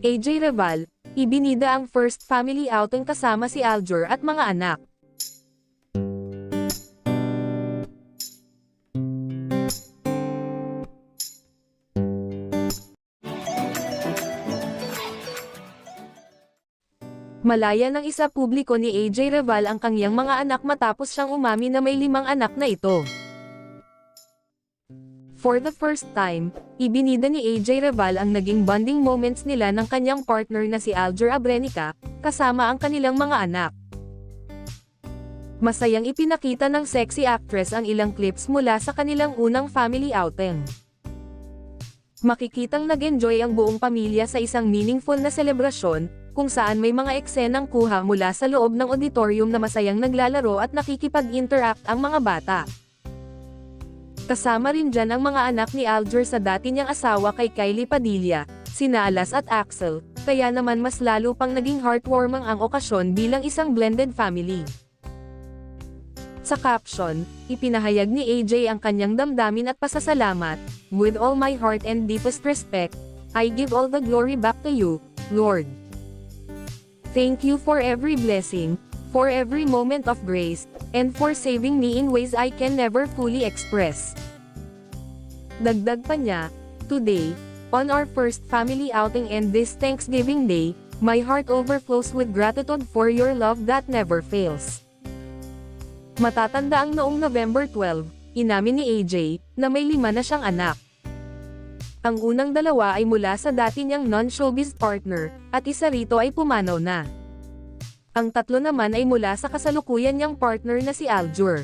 AJ Reval, ibinida ang first family outing kasama si Aljur at mga anak. Malaya ng isa publiko ni AJ Reval ang kanyang mga anak matapos siyang umamin na may 5 anak na ito. For the first time, ibinida ni AJ Reval ang naging bonding moments nila ng kanyang partner na si Aljur Abrenica, kasama ang kanilang mga anak. Masayang ipinakita ng sexy actress ang ilang clips mula sa kanilang unang family outing. Makikitang nag-enjoy ang buong pamilya sa isang meaningful na selebrasyon, kung saan may mga eksenang kuha mula sa loob ng auditorium na masayang naglalaro at nakikipag-interact ang mga bata. Kasama rin dyan ang mga anak ni Aljur sa dati niyang asawa kay Kylie Padilla, sina Alas at Axel, kaya naman mas lalo pang naging heartwarming ang okasyon bilang isang blended family. Sa caption, ipinahayag ni AJ ang kanyang damdamin at pasasalamat, "With all my heart and deepest respect, I give all the glory back to you, Lord. Thank you for every blessing, for every moment of grace, and for saving me in ways I can never fully express." Dagdag pa niya, "Today, on our first family outing and this Thanksgiving Day, my heart overflows with gratitude for your love that never fails." Matatanda ang noong November 12, inamin ni AJ, na may 5 na siyang anak. Ang unang 2 ay mula sa dati niyang non-showbiz partner, at isa rito ay pumanaw na. Ang 3 naman ay mula sa kasalukuyan niyang partner na si Aljur.